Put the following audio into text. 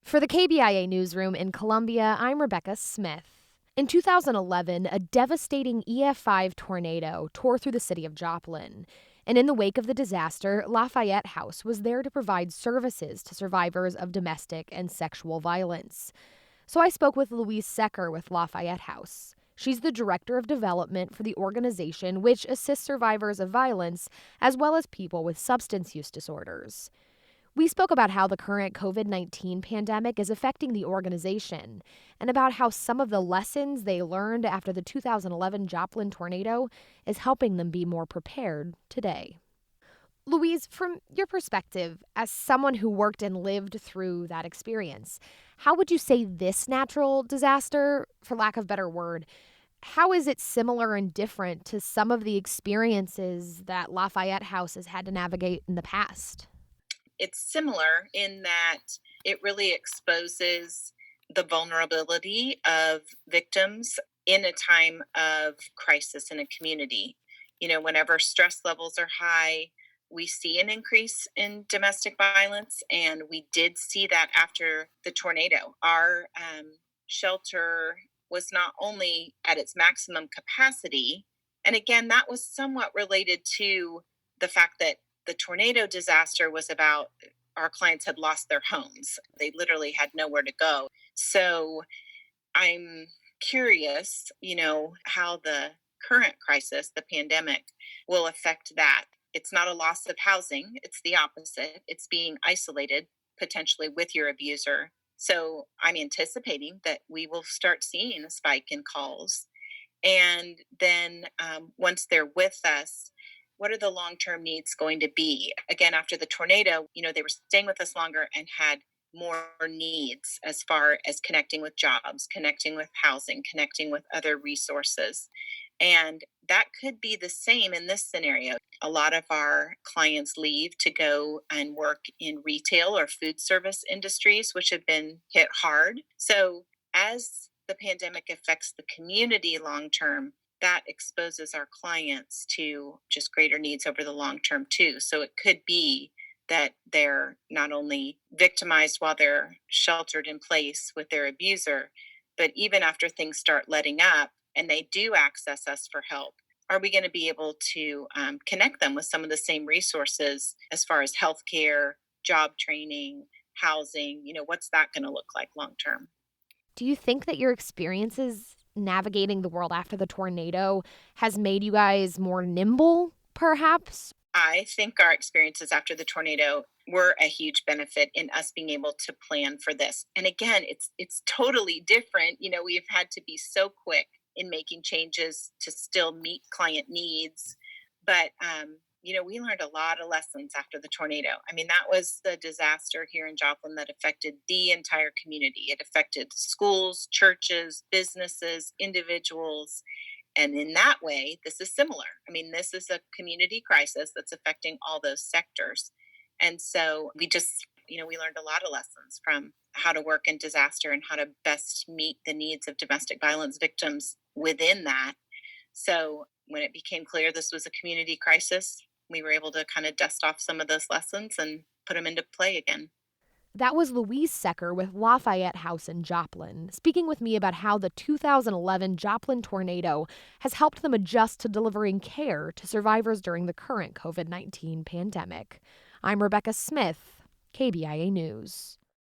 For the KBIA Newsroom in Columbia, I'm Rebecca Smith. In 2011, a devastating EF5 tornado tore through the city of Joplin. And in the wake of the disaster, Lafayette House was there to provide services to survivors of domestic and sexual violence. So I spoke with Louise Secker with Lafayette House. She's the director of development for the organization, which assists survivors of violence as well as people with substance use disorders. We spoke about how the current COVID-19 pandemic is affecting the organization and about how some of the lessons they learned after the 2011 Joplin tornado is helping them be more prepared today. Louise, from your perspective, as someone who worked and lived through that experience, how would you say this natural disaster, for lack of a better word, how is it similar and different to some of the experiences that Lafayette House has had to navigate in the past? It's similar in that it really exposes the vulnerability of victims in a time of crisis in a community. Whenever stress levels are high, we see an increase in domestic violence, and we did see that after the tornado. Our shelter was not only at its maximum capacity, and again, that was somewhat related to the fact that the tornado disaster was about our clients had lost their homes. They literally had nowhere to go. So I'm curious, how the current crisis, the pandemic, will affect that. It's not a loss of housing, it's the opposite. It's being isolated potentially with your abuser. So I'm anticipating that we will start seeing a spike in calls. And then once they're with us, what are the long-term needs going to be? Again, after the tornado, they were staying with us longer and had more needs as far as connecting with jobs, connecting with housing, connecting with other resources. And that could be the same in this scenario. A lot of our clients leave to go and work in retail or food service industries, which have been hit hard. So as the pandemic affects the community long term, that exposes our clients to just greater needs over the long term too. So it could be that they're not only victimized while they're sheltered in place with their abuser, but even after things start letting up and they do access us for help, are we going to be able to connect them with some of the same resources as far as healthcare, job training, housing? What's that going to look like long term? Do you think that your experiences navigating the world after the tornado has made you guys more nimble, perhaps? I think our experiences after the tornado were a huge benefit in us being able to plan for this. And again, it's totally different. We've had to be so quick in making changes to still meet client needs. But we learned a lot of lessons after the tornado. I mean, that was the disaster here in Joplin that affected the entire community. It affected schools, churches, businesses, individuals. And in that way, this is similar. I mean, this is a community crisis that's affecting all those sectors. And so we learned a lot of lessons from how to work in disaster and how to best meet the needs of domestic violence victims within that. So when it became clear this was a community crisis, we were able to kind of dust off some of those lessons and put them into play again. That was Louise Secker with Lafayette House in Joplin, speaking with me about how the 2011 Joplin tornado has helped them adjust to delivering care to survivors during the current COVID-19 pandemic. I'm Rebecca Smith, KBIA News.